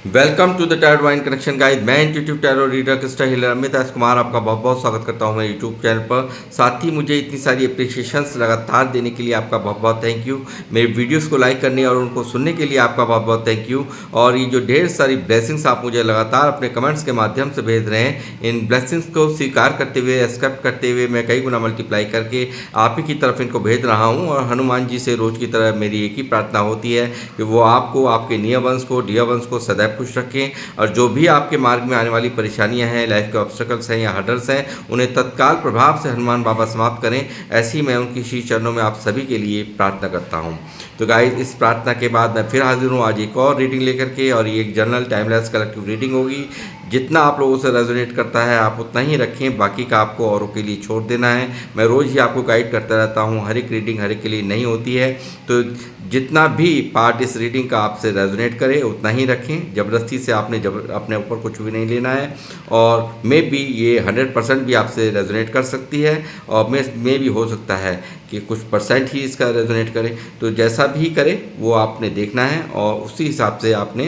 Welcome to the tarot wine connection guide. मैं intuitive tarot reader Krishna healer Amit S Kumar आपका बहुत बहुत स्वागत करता हूं मेरे यूट्यूब चैनल पर। साथ ही मुझे इतनी सारी अप्रिशिएशंस लगातार देने के लिए आपका बहुत बहुत थैंक यू। मेरे वीडियोस को लाइक करने और उनको सुनने के लिए आपका बहुत बहुत थैंक यू। और ये जो ढेर सारी ब्लेसिंग्स आप मुझे लगातार अपने कमेंट्स के माध्यम से भेज रहे हैं, इन ब्लेसिंग्स को स्वीकार करते हुए, एक्सेप्ट करते हुए मैं कई गुना मल्टीप्लाई करके आप ही की तरफ इनको भेज रहा हूँ। और हनुमान जी से रोज़ की तरह मेरी एक ही प्रार्थना होती है कि वो आपको, आपके नियर वंश को, डियर वंश को सदैव खुश रखें। और जो भी आपके मार्ग में आने वाली परेशानियां हैं, लाइफ के ऑब्स्टेकल्स हैं या हर्डल्स हैं, उन्हें तत्काल प्रभाव से हनुमान बाबा समाप्त करें। ऐसी मैं उनकी श्री चरणों में आप सभी के लिए प्रार्थना करता हूँ। तो गाइस, इस प्रार्थना के बाद मैं फिर हाजिर हूँ आज एक और रीडिंग लेकर के। और ये एक जनरल टाइमलेस कलेक्टिव रीडिंग होगी। जितना आप लोगों से रेजोनेट करता है आप उतना ही रखें, बाकी का आपको औरों के लिए छोड़ देना है। मैं रोज़ ही आपको गाइड करता रहता हूँ। हर एक रीडिंग हर एक के लिए नहीं होती है, तो जितना भी पार्ट इस रीडिंग का आपसे रेजोनेट करे उतना ही रखें। ज़बरदस्ती से आपने अपने ऊपर कुछ भी नहीं लेना है। और मे बी ये 100% भी आपसे रेजोनेट कर सकती है, और मे भी हो सकता है कि कुछ परसेंट ही इसका रेजोनेट करे। तो जैसा भी करे वो आपने देखना है और उसी हिसाब से आपने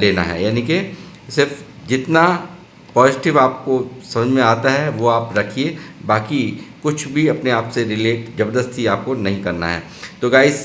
लेना है। यानी कि सिर्फ जितना पॉजिटिव आपको समझ में आता है वो आप रखिए, बाकी कुछ भी अपने आप से रिलेट ज़बरदस्ती आपको नहीं करना है। तो गाइस,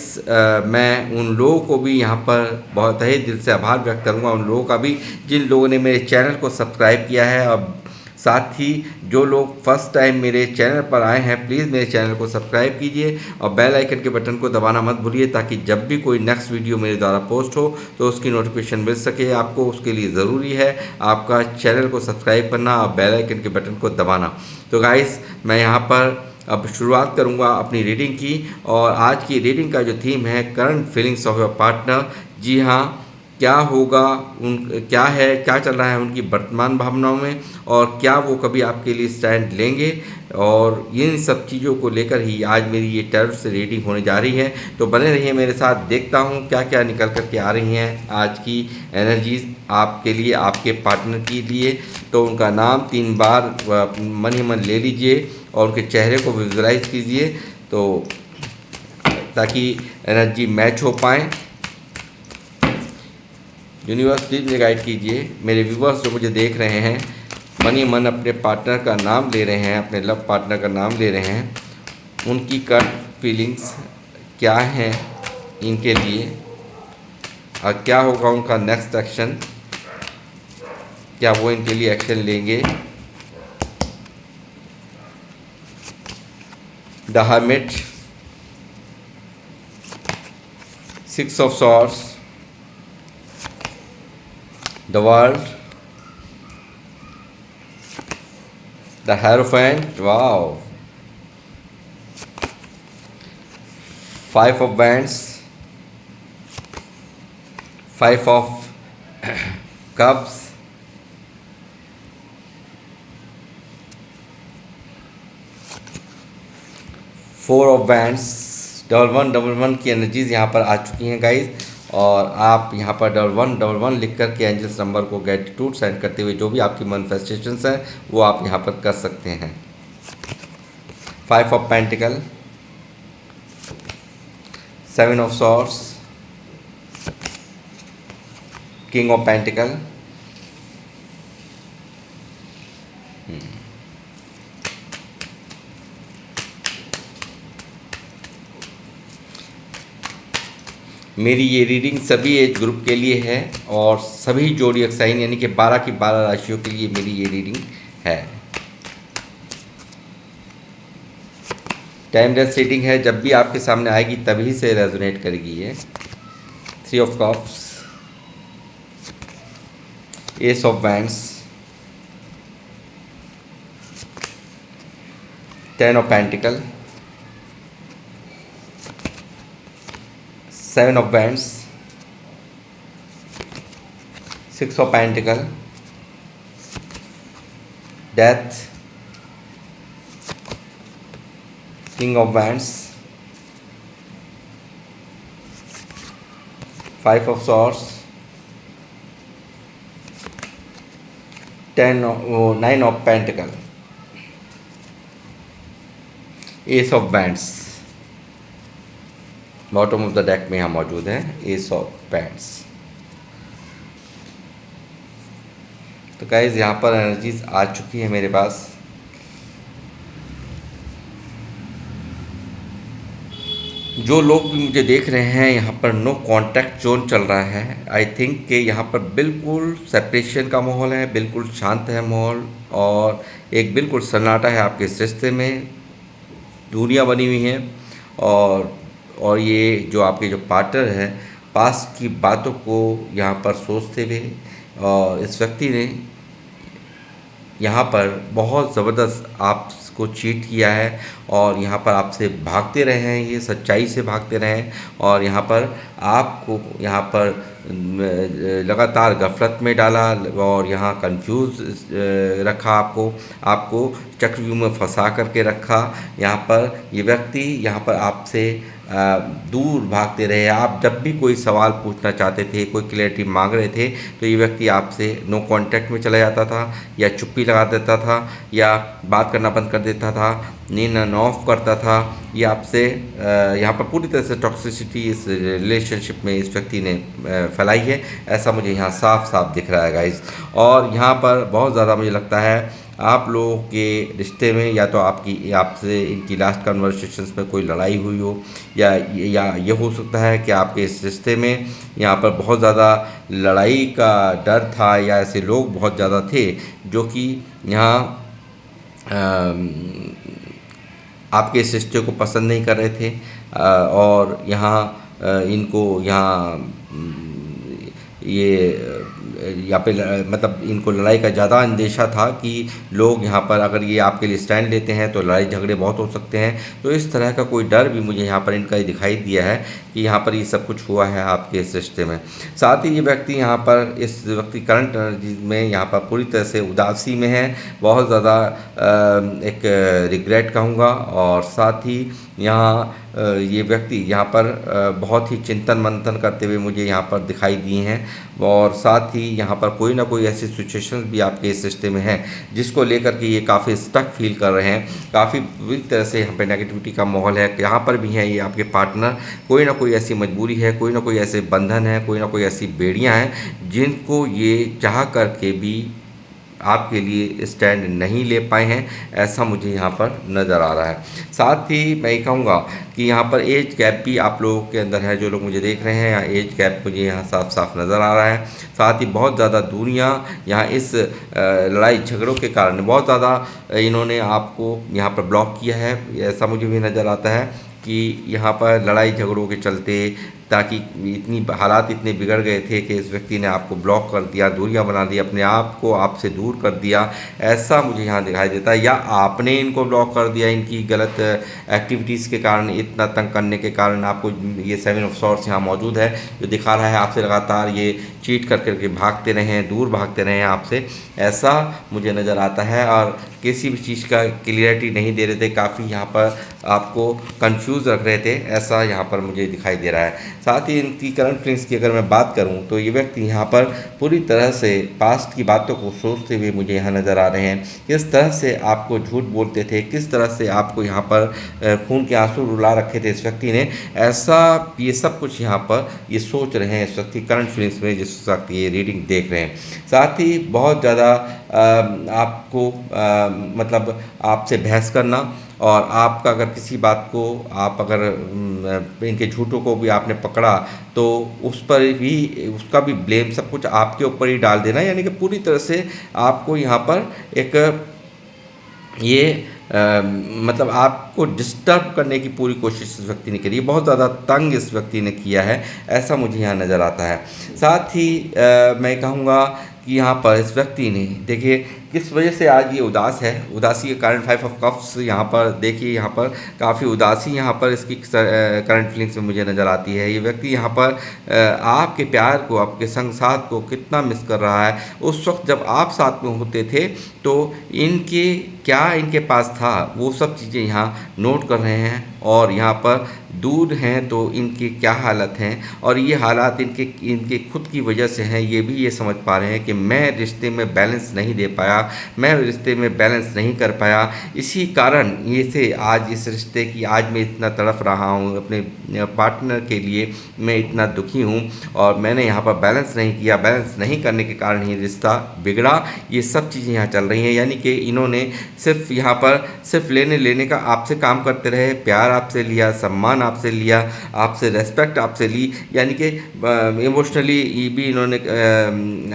मैं उन लोगों को भी यहाँ पर बहुत तहे दिल से आभार व्यक्त करूँगा, उन लोगों का भी जिन लोगों ने मेरे चैनल को सब्सक्राइब किया है। और साथ ही जो लोग फर्स्ट टाइम मेरे चैनल पर आए हैं, प्लीज़ मेरे चैनल को सब्सक्राइब कीजिए और बेल आइकन के बटन को दबाना मत भूलिए, ताकि जब भी कोई नेक्स्ट वीडियो मेरे द्वारा पोस्ट हो तो उसकी नोटिफिकेशन मिल सके आपको। उसके लिए ज़रूरी है आपका चैनल को सब्सक्राइब करना और बेल आइकन के बटन को दबाना। तो गाइस, मैं यहाँ पर अब शुरुआत करूँगा अपनी रीडिंग की। और आज की रीडिंग का जो थीम है, current feelings of your partner. जी हाँ, क्या होगा, क्या है, क्या चल रहा है उनकी वर्तमान भावनाओं में, और क्या वो कभी आपके लिए स्टैंड लेंगे। और इन सब चीज़ों को लेकर ही आज मेरी ये टैरो से रीडिंग होने जा रही है। तो बने रहिए मेरे साथ, देखता हूँ क्या क्या निकल कर के आ रही हैं आज की एनर्जीज आपके लिए, आपके पार्टनर के लिए। तो उनका नाम 3 बार मन ही मन ले लीजिए और उनके चेहरे को विजुलाइज कीजिए, तो ताकि एनर्जी मैच हो पाए। यूनिवर्स प्लीज मुझे गाइड कीजिए। मेरे व्यूवर्स जो मुझे देख रहे हैं, मन ही मन अपने पार्टनर का नाम ले रहे हैं, अपने लव पार्टनर का नाम ले रहे हैं। उनकी करंट फीलिंग्स क्या हैं इनके लिए, और क्या होगा उनका नेक्स्ट एक्शन, क्या वो इनके लिए एक्शन लेंगे। The hermit, 6 of swords, the world, the Hierophant, wow, 5 of Wands, 5 of Cups, 4 of Wands। Double one की एनर्जीज यहाँ पर आ चुकी हैं गाइज। और आप यहाँ पर 1111 लिख कर के एंजल्स नंबर को ग्रेटिट्यूड सेंड करते हुए जो भी आपकी मैनिफेस्टेशंस हैं वो आप यहाँ पर कर सकते हैं। 5 of pentacle, 7 of swords, king of pentacle, मेरी ये रीडिंग सभी एज ग्रुप के लिए है और सभी जोडियक साइन यानी कि 12 की 12 राशियों के लिए मेरी ये रीडिंग है। टाइमलेस रीडिंग है, जब भी आपके सामने आएगी तभी से रेजोनेट करेगी ये। 3 of cups, S of wands, 10 of pentacle, 7 of Wands, 6 of Pentacles, Death, King of Wands, 5 of Swords, 9 of Pentacles, Ace of Wands। Bottom of the deck में यहाँ मौजूद है एस ऑफ पैंट्स। तो गाइस यहाँ पर energies आ चुकी है मेरे पास। जो लोग भी मुझे देख रहे हैं, यहाँ पर नो कांटेक्ट जोन चल रहा है। आई थिंक कि यहाँ पर बिल्कुल सेपरेशन का माहौल है, बिल्कुल शांत है माहौल, और एक बिल्कुल सन्नाटा है आपके इस रिश्ते में। दूरियां बनी हुई हैं, और ये जो आपके जो पार्टनर हैं, पास्ट की बातों को यहाँ पर सोचते हुए, और इस व्यक्ति ने यहाँ पर बहुत ज़बरदस्त आपको चीट किया है, और यहाँ पर आपसे भागते रहे हैं, ये सच्चाई से भागते रहे हैं, और यहाँ पर आपको यहाँ पर लगातार गफलत में डाला, और यहाँ कंफ्यूज रखा आपको आपको चक्रव्यूह में फंसा करके रखा। यहाँ पर ये व्यक्ति यहाँ पर आपसे दूर भागते रहे। आप जब भी कोई सवाल पूछना चाहते थे, कोई क्लैरिटी मांग रहे थे, तो ये व्यक्ति आपसे नो कांटेक्ट में चला जाता था, या चुप्पी लगा देता था, या बात करना बंद कर देता था, नींद ऑफ करता था। ये आपसे यहाँ पर पूरी तरह से टॉक्सिसिटी इस रिलेशनशिप में इस व्यक्ति ने फैलाई है, ऐसा मुझे यहाँ साफ साफ दिख रहा है गाइस। और यहाँ पर बहुत ज़्यादा मुझे लगता है आप लोगों के रिश्ते में या तो आपसे इनकी लास्ट कन्वर्सेशंस में कोई लड़ाई हुई हो, या ये हो सकता है कि आपके इस रिश्ते में यहाँ पर बहुत ज़्यादा लड़ाई का डर था, या ऐसे लोग बहुत ज़्यादा थे जो कि यहाँ आपके इस रिश्ते को पसंद नहीं कर रहे थे, और यहाँ इनको यहाँ ये यहाँ पे मतलब इनको लड़ाई का ज़्यादा अंदेशा था कि लोग यहाँ पर अगर ये आपके लिए स्टैंड लेते हैं तो लड़ाई झगड़े बहुत हो सकते हैं। तो इस तरह का कोई डर भी मुझे यहाँ पर इनका ही दिखाई दिया है कि यहाँ पर ये सब कुछ हुआ है आपके इस रिश्ते में। साथ ही ये व्यक्ति यहाँ पर इस व्यक्ति करंट एनर्जी में यहाँ पर पूरी तरह से उदासी में है, बहुत ज़्यादा एक रिग्रेट कहूँगा, और साथ ही यहाँ ये व्यक्ति यहाँ पर बहुत ही चिंतन मंथन करते हुए मुझे यहाँ पर दिखाई दिए हैं, और साथ ही यहाँ पर कोई ना कोई ऐसी सिचुएशंस भी आपके इस रिश्ते में हैं जिसको लेकर के ये काफ़ी स्टक फील कर रहे हैं। काफ़ी बुरी तरह से यहाँ पे नेगेटिविटी का माहौल है। यहाँ पर भी है ये आपके पार्टनर, कोई ना कोई ऐसी मजबूरी है, कोई ना कोई ऐसे बंधन है, कोई ना कोई ऐसी बेड़ियाँ हैं जिनको ये चाह करके भी आपके लिए स्टैंड नहीं ले पाए हैं, ऐसा मुझे यहाँ पर नज़र आ रहा है। साथ ही मैं ये कहूँगा कि यहाँ पर एज गैप भी आप लोगों के अंदर है, जो लोग मुझे देख रहे हैं, एज गैप मुझे यहाँ साफ साफ नज़र आ रहा है। साथ ही बहुत ज़्यादा दूरियाँ यहाँ इस लड़ाई झगड़ों के कारण बहुत ज़्यादा इन्होंने आपको यहाँ पर ब्लॉक किया है, ऐसा मुझे भी नज़र आता है कि यहाँ पर लड़ाई झगड़ों के चलते, ताकि हालात इतने बिगड़ गए थे कि इस व्यक्ति ने आपको ब्लॉक कर दिया, दूरियां बना दी, अपने आप को आपसे दूर कर दिया, ऐसा मुझे यहाँ दिखाई देता है। या आपने इनको ब्लॉक कर दिया, इनकी गलत एक्टिविटीज़ के कारण, इतना तंग करने के कारण। आपको ये 7 ऑफ सॉर्ड्स यहाँ मौजूद है, जो दिखा रहा है आपसे लगातार ये चीट कर करके भागते रहे हैं, दूर भागते रहे हैं आपसे, ऐसा मुझे नज़र आता है। और किसी भी चीज़ का क्लियरिटी नहीं दे रहे थे, काफ़ी यहाँ पर आपको कंफ्यूज रख रहे थे, ऐसा यहाँ पर मुझे दिखाई दे रहा है। साथ ही इनकी करंट फीलिंग्स की अगर मैं बात करूँ तो ये व्यक्ति यहाँ पर पूरी तरह से पास्ट की बातों को सोचते हुए मुझे यहाँ नज़र आ रहे हैं। किस तरह से आपको झूठ बोलते थे, किस तरह से आपको यहाँ पर खून के आंसू रुला रखे थे इस व्यक्ति ने, ऐसा ये सब कुछ यहाँ पर ये सोच रहे हैं इस व्यक्ति करंट फीलिंग्स में, जिस वक्त ये रीडिंग देख रहे हैं। साथ ही बहुत ज़्यादा आपको मतलब आपसे बहस करना, और आपका अगर किसी बात को आप अगर इनके झूठों को भी आपने पकड़ा तो उस पर भी उसका भी ब्लेम सब कुछ आपके ऊपर ही डाल देना, यानी कि पूरी तरह से आपको यहाँ पर एक ये मतलब आपको डिस्टर्ब करने की पूरी कोशिश इस व्यक्ति ने करी है, बहुत ज़्यादा तंग इस व्यक्ति ने किया है, ऐसा मुझे यहाँ नज़र आता है। साथ ही मैं कहूँगा कि यहाँ पर इस व्यक्ति ने देखिए किस वजह से आज ये उदास है, उदासी के कारण 5 ऑफ कप्स यहाँ पर देखिए, यहाँ पर काफ़ी उदासी यहाँ पर इसकी करंट फीलिंग्स में मुझे नज़र आती है। ये व्यक्ति यहाँ पर आपके प्यार को, आपके संग साथ को कितना मिस कर रहा है। उस वक्त जब आप साथ में होते थे तो इनके क्या इनके पास था, वो सब चीज़ें यहाँ नोट कर रहे हैं, और यहाँ पर दूर हैं तो इनकी क्या हालत हैं, और ये हालात इनके इनके खुद की वजह से हैं। ये भी ये समझ पा रहे हैं कि मैं रिश्ते में बैलेंस नहीं दे पाया, मैं रिश्ते में बैलेंस नहीं कर पाया, इसी कारण ये से आज इस रिश्ते की आज मैं इतना तड़प रहा हूँ, अपने पार्टनर के लिए मैं इतना दुखी हूँ, और मैंने यहाँ पर बैलेंस नहीं किया, बैलेंस नहीं करने के कारण ही रिश्ता बिगड़ा। ये सब चीज़ें यहाँ चल रही हैं, यानी कि इन्होंने सिर्फ यहाँ पर सिर्फ लेने लेने का आपसे काम करते रहे, प्यार आपसे लिया, सम्मान आपसे लिया, आपसे रेस्पेक्ट आपसे ली, यानी कि इमोशनली भी इन्होंने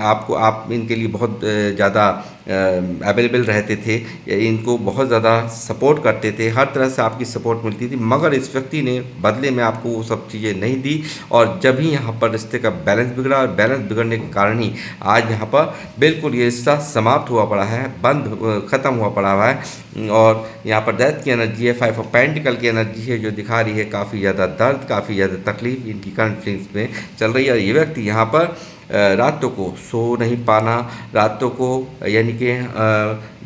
आपको आप इनके लिए बहुत ज़्यादा अवेलेबल रहते थे, इनको बहुत ज़्यादा सपोर्ट करते थे, हर तरह से आपकी सपोर्ट मिलती थी, मगर इस व्यक्ति ने बदले में आपको वो सब चीज़ें नहीं दी। और जब ही यहाँ पर रिश्ते का बैलेंस बिगड़ा, और बैलेंस बिगड़ने के कारण ही आज यहाँ पर बिल्कुल ये रिश्ता समाप्त हुआ पड़ा है, बंद ख़त्म हुआ पड़ा हुआ है। और यहाँ पर डेथ की एनर्जी है, 5 ऑफ पेंटिकल की एनर्जी है, जो दिखा रही है काफ़ी ज़्यादा दर्द, काफ़ी ज़्यादा तकलीफ इनकी करंट फीलिंग्स में चल रही है। और ये व्यक्ति यहाँ पर रातों को सो नहीं पाना, रातों को यानी कि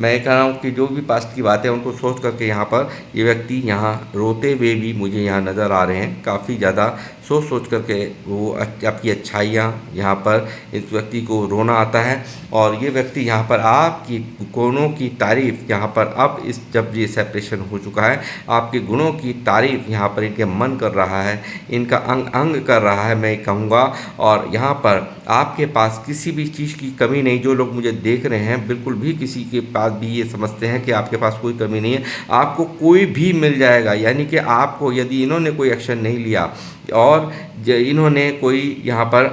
मैं कह रहा हूँ कि जो भी पास्ट की बातें हैं उनको सोच करके यहाँ पर ये व्यक्ति यहाँ रोते हुए भी मुझे यहाँ नज़र आ रहे हैं, काफ़ी ज़्यादा सोच सोच करके वो आपकी अच्छाइयाँ यहाँ पर इस व्यक्ति को रोना आता है। और ये व्यक्ति यहाँ पर आपकी गुणों की तारीफ़ यहाँ पर अब इस जब ये सेपरेशन हो चुका है, आपके गुणों की तारीफ़ यहाँ पर इनके मन कर रहा है, इनका अंग अंग कर रहा है मैं कहूँगा। और यहाँ पर आपके पास किसी भी चीज़ की कमी नहीं। जो लोग मुझे देख रहे हैं बिल्कुल भी किसी के पास भी ये समझते हैं कि आपके पास कोई कमी नहीं है, आपको कोई भी मिल जाएगा। यानी कि आपको यदि इन्होंने कोई एक्शन नहीं लिया और इन्होंने कोई यहाँ पर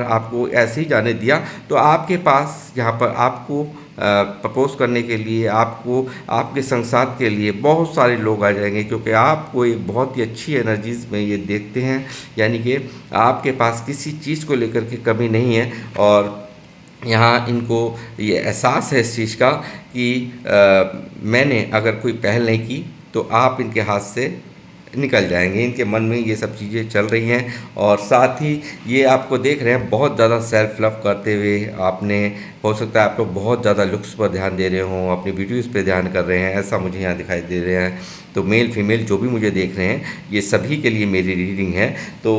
आपको ऐसे ही जाने दिया, तो आपके पास यहाँ पर आपको प्रपोज करने के लिए, आपको आपके संसार के लिए बहुत सारे लोग आ जाएंगे, क्योंकि आपको एक बहुत ही अच्छी एनर्जीज में ये देखते हैं। यानी कि आपके पास किसी चीज़ को लेकर के कमी नहीं है, और यहाँ इनको ये एहसास है इस चीज़ का कि मैंने अगर कोई पहल नहीं की तो आप इनके हाथ से निकल जाएंगे। इनके मन में ये सब चीज़ें चल रही हैं। और साथ ही ये आपको देख रहे हैं बहुत ज़्यादा सेल्फ लव करते हुए। आपने हो सकता है आप लोग बहुत ज़्यादा लुक्स पर ध्यान दे रहे हों, अपनी वीडियोज़ पे ध्यान कर रहे हैं, ऐसा मुझे यहाँ दिखाई दे रहे हैं। तो मेल फीमेल जो भी मुझे देख रहे हैं, ये सभी के लिए मेरी रीडिंग है। तो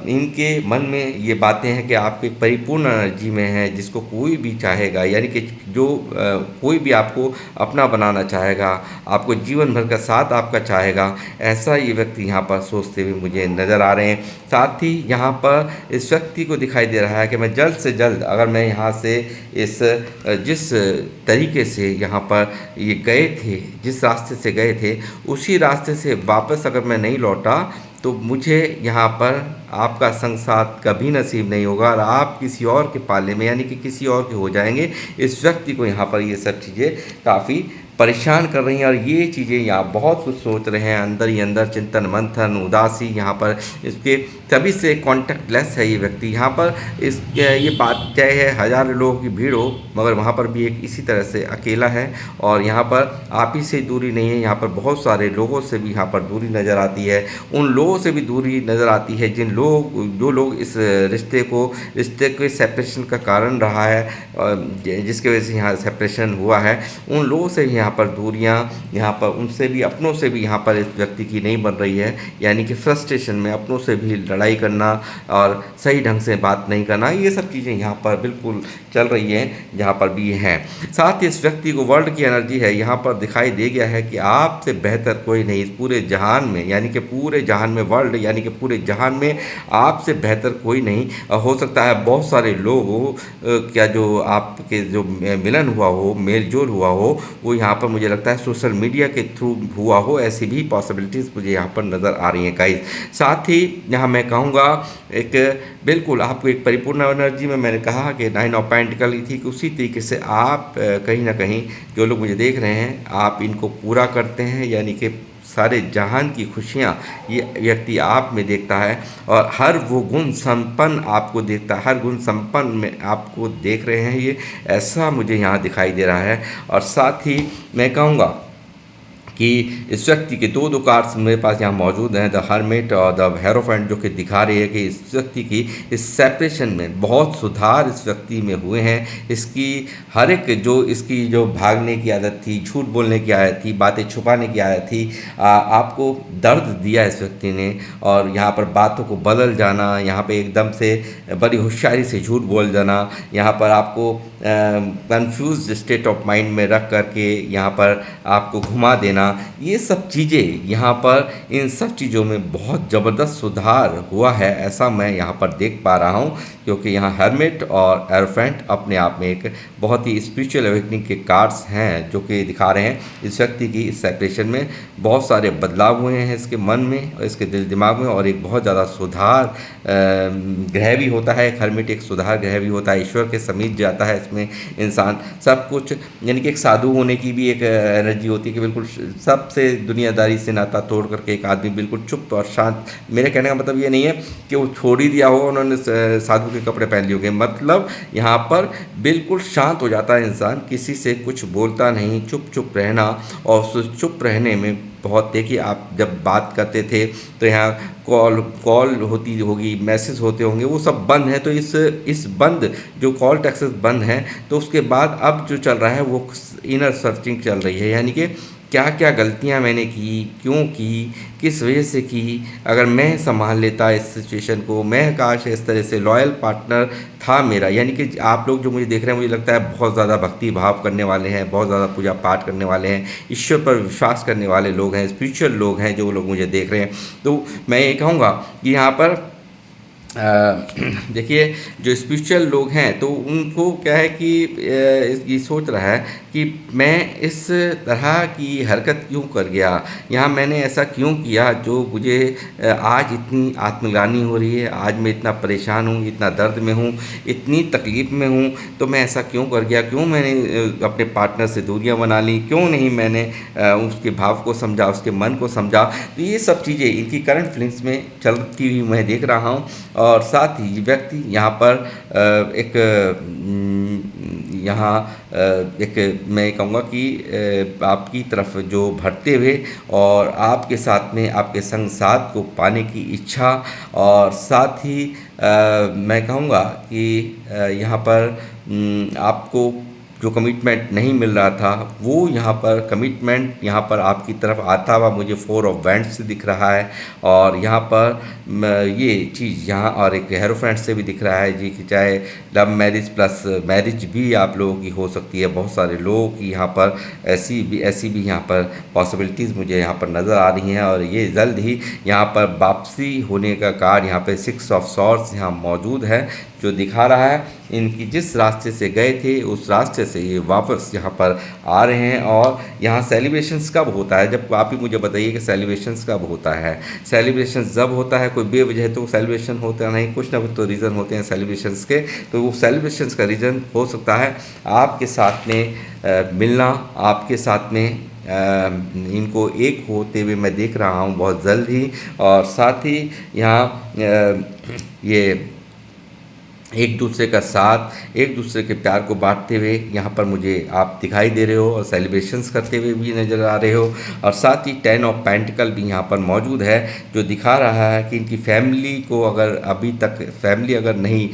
इनके मन में ये बातें हैं कि आप एक परिपूर्ण एनर्जी में हैं, जिसको कोई भी चाहेगा, यानी कि जो कोई भी आपको अपना बनाना चाहेगा, आपको जीवन भर का साथ आपका चाहेगा, ऐसा ये व्यक्ति यहाँ पर सोचते हुए मुझे नज़र आ रहे हैं। साथ ही यहाँ पर इस व्यक्ति को दिखाई दे रहा है कि मैं जल्द से जल्द, अगर मैं यहाँ से जिस तरीके से यहाँ पर ये गए थे, जिस रास्ते से गए थे, उसी रास्ते से वापस अगर मैं नहीं लौटा तो मुझे यहाँ पर आपका संग साथ कभी नसीब नहीं होगा, और आप किसी और के पाले में, यानी कि किसी और के हो जाएंगे। इस व्यक्ति को यहाँ पर ये सब चीज़ें काफ़ी परेशान कर रही हैं, और ये चीज़ें यहाँ बहुत कुछ सोच रहे हैं, अंदर ही अंदर चिंतन मंथन उदासी यहाँ पर इसके सभी से कॉन्टेक्ट लेस है ये व्यक्ति। यहाँ पर इस ये बात चाहे है हज़ारों लोगों की भीड़ हो, मगर वहाँ पर भी एक इसी तरह से अकेला है। और यहाँ पर आप ही से दूरी नहीं है, यहाँ पर बहुत सारे लोगों से भी यहाँ पर दूरी नज़र आती है, उन लोगों से भी दूरी नज़र आती है जो लोग इस रिश्ते के सेपरेशन का कारण रहा है, जिसकी वजह से यहाँ सेपरेशन हुआ है, उन लोगों से यहाँ पर दूरियाँ, यहाँ पर उनसे भी, अपनों से भी यहाँ पर इस व्यक्ति की नहीं बन रही है। यानी कि फ्रस्ट्रेशन में अपनों से भी लड़ाई करना और सही ढंग से बात नहीं करना, ये सब चीज़ें यहाँ पर बिल्कुल चल रही हैं, जहाँ पर भी हैं। साथ ही इस व्यक्ति को वर्ल्ड की एनर्जी है, यहाँ पर दिखाई दे गया है कि आपसे बेहतर कोई नहीं इस पूरे जहान में, यानी कि पूरे जहान में, वर्ल्ड यानी कि पूरे जहान में आपसे बेहतर कोई नहीं। हो सकता है बहुत सारे लोग क्या जो आपके जो मिलन हुआ हो, मेल जोल हुआ हो, वो यहाँ पर मुझे लगता है सोशल मीडिया के थ्रू हुआ हो, ऐसी भी पॉसिबिलिटीज़ मुझे यहाँ पर नज़र आ रही हैं गाइस। साथ ही यहाँ मैं कहूँगा एक बिल्कुल आपको एक परिपूर्ण एनर्जी में, मैंने कहा कि 9 ऑफ पेंटिकल ही थी, कि उसी तरीके से आप कहीं ना कहीं जो लोग मुझे देख रहे हैं, आप इनको पूरा करते हैं। यानी कि सारे जहान की खुशियाँ ये व्यक्ति आप में देखता है, और हर वो गुण संपन्न आपको देखता है, हर गुण संपन्न में आपको देख रहे हैं ये, ऐसा मुझे यहाँ दिखाई दे रहा है। और साथ ही मैं कहूँगा कि इस व्यक्ति के दो कार्ड्स मेरे पास यहाँ मौजूद हैं, द हर्मिट और द हेरोफेंट, जो कि दिखा रही है कि इस व्यक्ति की इस सेपरेशन में बहुत सुधार इस व्यक्ति में हुए हैं। इसकी हर एक इसकी जो भागने की आदत थी, झूठ बोलने की आदत थी, बातें छुपाने की आदत थी, आपको दर्द दिया इस व्यक्ति ने। और यहाँ पर बातों को बदल जाना, यहाँ पे एकदम से बड़ी होशियारी से झूठ बोल जाना, यहाँ पर आपको कंफ्यूज स्टेट ऑफ माइंड में रख करके यहाँ पर आपको घुमा देना, ये सब चीज़ें यहाँ पर, इन सब चीज़ों में बहुत ज़बरदस्त सुधार हुआ है, ऐसा मैं यहाँ पर देख पा रहा हूँ। क्योंकि यहाँ हर्मिट और एरोफेंट अपने आप में एक बहुत ही स्पिरिचुअल अवेकनिंग के कार्ड्स हैं, जो कि दिखा रहे हैं इस व्यक्ति की इस सेपरेशन में बहुत सारे बदलाव हुए हैं इसके मन में और इसके दिल दिमाग में, और एक बहुत ज़्यादा सुधार ग्रह भी होता है। एक हर्मिट एक सुधार ग्रह भी होता है, ईश्वर के समीप जाता है इसमें इंसान सब कुछ, यानी कि एक साधु होने की भी एक एनर्जी होती है कि बिल्कुल सबसे दुनियादारी से नाता तोड़ करके एक आदमी बिल्कुल चुप और शांत। मेरे कहने का मतलब ये नहीं है कि वो छोड़ ही दिया हो, उन्होंने साधु के कपड़े पहन लिए होंगे, मतलब यहाँ पर बिल्कुल शांत हो जाता है इंसान, किसी से कुछ बोलता नहीं, चुप चुप रहना। और उस चुप रहने में बहुत, देखिए आप जब बात करते थे तो यहाँ कॉल होती होगी, मैसेज होते होंगे, वो सब बंद है। तो इस बंद जो कॉल टैक्सेस बंद हैं, तो उसके बाद अब जो चल रहा है वो इनर सर्चिंग चल रही है, यानी कि क्या क्या गलतियां मैंने की, क्यों की, किस वजह से की। अगर मैं संभाल लेता इस सिचुएशन को, मैं काश इस तरह से लॉयल पार्टनर था मेरा। यानी कि आप लोग जो मुझे देख रहे हैं, मुझे लगता है बहुत ज़्यादा भक्ति भाव करने वाले हैं, बहुत ज़्यादा पूजा पाठ करने वाले हैं, ईश्वर पर विश्वास करने वाले लोग हैं, स्पिरिचुअल लोग हैं जो लोग मुझे देख रहे हैं। तो मैं ये कहूँगा कि यहाँ पर देखिए जो स्पिरिचुअल लोग हैं तो उनको क्या है कि ये सोच रहा है कि मैं इस तरह की हरकत क्यों कर गया, यहाँ मैंने ऐसा क्यों किया जो मुझे आज इतनी आत्मग्लानि हो रही है, आज मैं इतना परेशान हूँ, इतना दर्द में हूँ, इतनी तकलीफ़ में हूँ, तो मैं ऐसा क्यों कर गया, क्यों मैंने अपने पार्टनर से दूरियां बना ली, क्यों नहीं मैंने उसके भाव को समझा, उसके मन को समझा। तो ये सब चीज़ें इनकी करंट फीलिंग्स में चलती हुई मैं देख रहा हूँ। और साथ ही व्यक्ति यहाँ पर एक मैं कहूँगा कि आपकी तरफ जो बढ़ते हुए और आपके साथ में आपके संग साथ को पाने की इच्छा, और साथ ही मैं कहूँगा कि यहाँ पर आपको जो कमिटमेंट नहीं मिल रहा था, वो यहाँ पर कमिटमेंट यहाँ पर आपकी तरफ आता हुआ मुझे 4 ऑफ वैंड्स से दिख रहा है। और यहाँ पर ये चीज़ यहाँ और एक हेरोफेंट से भी दिख रहा है जी, कि चाहे लव मैरिज प्लस मैरिज भी आप लोगों की हो सकती है। बहुत सारे लोगों की यहाँ पर ऐसी भी यहाँ पर पॉसिबिलिटीज़ मुझे यहाँ पर नज़र आ रही हैं। और ये जल्द ही यहाँ पर वापसी होने का कार्ड यहाँ पर 6 ऑफ सॉर्ड्स यहाँ मौजूद है, जो दिखा रहा है इनकी जिस रास्ते से गए थे उस रास्ते से ये वापस यहाँ पर आ रहे हैं। और यहाँ सेलिब्रेशंस कब होता है, जब आप ही मुझे बताइए कि सेलिब्रेशंस कब होता है। सेलिब्रेशंस जब होता है, कोई बेवजह तो सेलिब्रेशन होता नहीं, कुछ ना कुछ तो रीज़न होते हैं सेलिब्रेशंस के। तो वो सेलिब्रेशंस का रीज़न हो सकता है आपके साथ में मिलना, आपके साथ में इनको एक होते हुए मैं देख रहा हूँ बहुत जल्द ही। और साथ ही यहाँ ये एक दूसरे का साथ, एक दूसरे के प्यार को बांटते हुए यहाँ पर मुझे आप दिखाई दे रहे हो, और सेलिब्रेशंस करते हुए भी नज़र आ रहे हो। और साथ ही 10 ऑफ पेंटिकल भी यहाँ पर मौजूद है, जो दिखा रहा है कि इनकी फैमिली को अगर अभी तक फैमिली अगर नहीं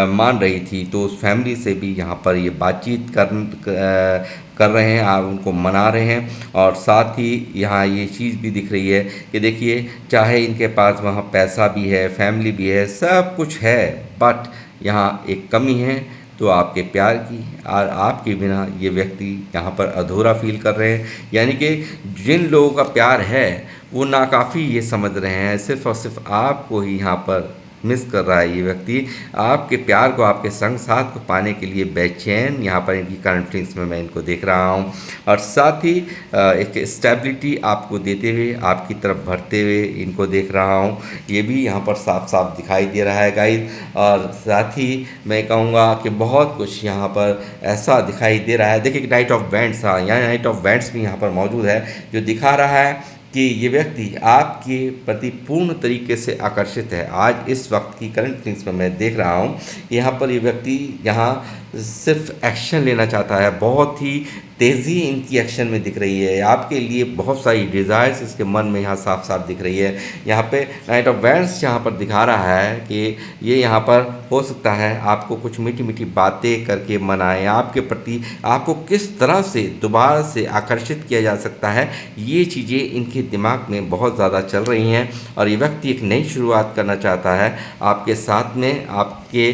मान रही थी, तो उस फैमिली से भी यहाँ पर ये बातचीत कर रहे हैं, आप उनको मना रहे हैं। और साथ ही यहाँ ये चीज़ भी दिख रही है कि देखिए, चाहे इनके पास वहाँ पैसा भी है, फैमिली भी है, सब कुछ है, बट यहाँ एक कमी है तो आपके प्यार की। और आपके बिना ये व्यक्ति यहाँ पर अधूरा फील कर रहे हैं, यानी कि जिन लोगों का प्यार है वो नाकाफ़ी ये समझ रहे हैं, सिर्फ़ और सिर्फ आपको ही यहाँ पर मिस कर रहा है ये व्यक्ति। आपके प्यार को, आपके संग साथ को पाने के लिए बेचैन यहाँ पर इनकी करंट फीलिंग्स में मैं इनको देख रहा हूँ। और साथ ही एक स्टेबिलिटी आपको देते हुए, आपकी तरफ बढ़ते हुए इनको देख रहा हूँ, ये भी यहाँ पर साफ साफ दिखाई दे रहा है गाइस। और साथ ही मैं कहूँगा कि बहुत कुछ यहाँ पर ऐसा दिखाई दे रहा है। देखिए नाइट ऑफ वैंड्स, हाँ यहाँ नाइट ऑफ वैंड्स भी यहाँ पर मौजूद है, जो दिखा रहा है कि ये व्यक्ति आपके प्रति पूर्ण तरीके से आकर्षित है। आज इस वक्त की करंट फीलिंग्स में मैं देख रहा हूँ, यहाँ पर ये व्यक्ति यहाँ सिर्फ एक्शन लेना चाहता है, बहुत ही तेज़ी इनकी एक्शन में दिख रही है। आपके लिए बहुत सारी डिज़ायर्स इसके मन में यहाँ साफ साफ दिख रही है। यहाँ पे नाइट ऑफ वैंड्स यहाँ पर दिखा रहा है कि ये यहाँ पर हो सकता है आपको कुछ मीठी मीठी बातें करके मनाएं, आपके प्रति आपको किस तरह से दोबारा से आकर्षित किया जा सकता है, ये चीज़ें इनके दिमाग में बहुत ज़्यादा चल रही हैं। और ये व्यक्ति एक नई शुरुआत करना चाहता है आपके साथ में। आपके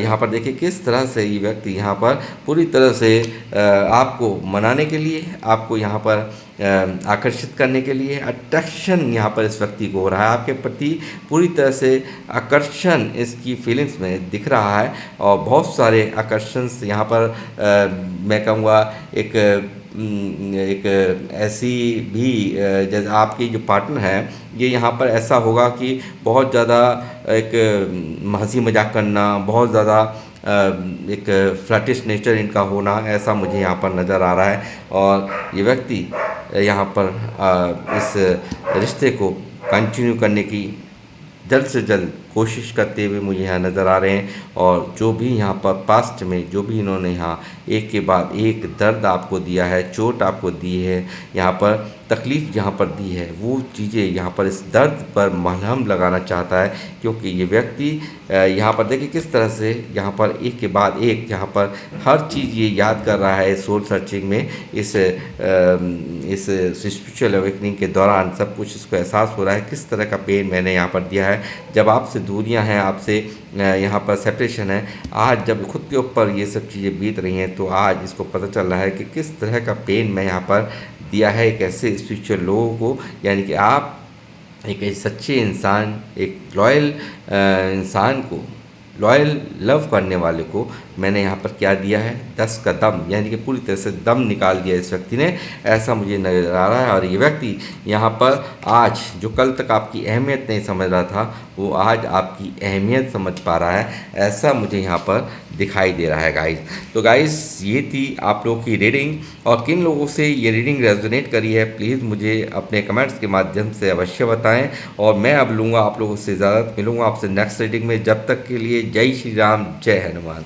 यहाँ पर देखिए किस तरह से ये व्यक्ति यहाँ पर पूरी तरह से आपको मनाने के लिए, आपको यहाँ पर आकर्षित करने के लिए अट्रैक्शन यहाँ पर इस व्यक्ति को हो रहा है। आपके प्रति पूरी तरह से आकर्षण इसकी फीलिंग्स में दिख रहा है। और बहुत सारे आकर्षण यहाँ पर मैं कहूँगा एक ऐसी भी जैसे आपकी जो पार्टनर है, ये यहाँ पर ऐसा होगा कि बहुत ज़्यादा एक हंसी मजाक करना, बहुत ज़्यादा एक फ्लर्टिश नेचर इनका होना, ऐसा मुझे यहाँ पर नज़र आ रहा है। और ये व्यक्ति यहाँ पर इस रिश्ते को कंटिन्यू करने की जल्द से जल्द कोशिश करते हुए मुझे यहाँ नज़र आ रहे हैं। और जो भी यहाँ पर पास्ट में जो भी इन्होंने यहाँ एक के बाद एक दर्द आपको दिया है, चोट आपको दी है, यहाँ पर तकलीफ़ यहाँ पर दी है, वो चीज़ें यहाँ पर इस दर्द पर मलहम लगाना चाहता है। क्योंकि ये व्यक्ति यहाँ पर देखिए किस तरह से यहाँ पर एक के बाद एक यहाँ पर हर चीज़ ये याद कर रहा है सोल सर्चिंग में। इस स्पिरिचुअल अवेकनिंग के दौरान सब कुछ इसको एहसास हो रहा है किस तरह का पेन मैंने यहाँ पर दिया है। जब आपसे दूरियां हैं, आपसे यहाँ पर सेपरेशन है, आज जब खुद के ऊपर ये सब चीज़ें बीत रही हैं तो आज इसको पता चल रहा है कि किस तरह का पेन मैं यहाँ पर दिया है एक ऐसे स्पिरिचुअल लोगों को। यानी कि आप एक सच्चे इंसान, एक लॉयल इंसान को, लॉयल लव करने वाले को मैंने यहाँ पर क्या दिया है, 10 का दम, यानी कि पूरी तरह से दम निकाल दिया इस व्यक्ति ने, ऐसा मुझे नज़र आ रहा है। और ये व्यक्ति यहाँ पर आज जो कल तक आपकी अहमियत नहीं समझ रहा था, वो आज आपकी अहमियत समझ पा रहा है, ऐसा मुझे यहाँ पर दिखाई दे रहा है गाइस। तो गाइस ये थी आप लोगों की रीडिंग। और किन लोगों से ये रीडिंग रेजोनेट करी है प्लीज़ मुझे अपने कमेंट्स के माध्यम से अवश्य बताएं। और मैं अब लूँगा आप लोगों से इजाज़त, मिलूँगा आपसे नेक्स्ट रीडिंग में। जब तक के लिए जय श्री राम, जय हनुमान।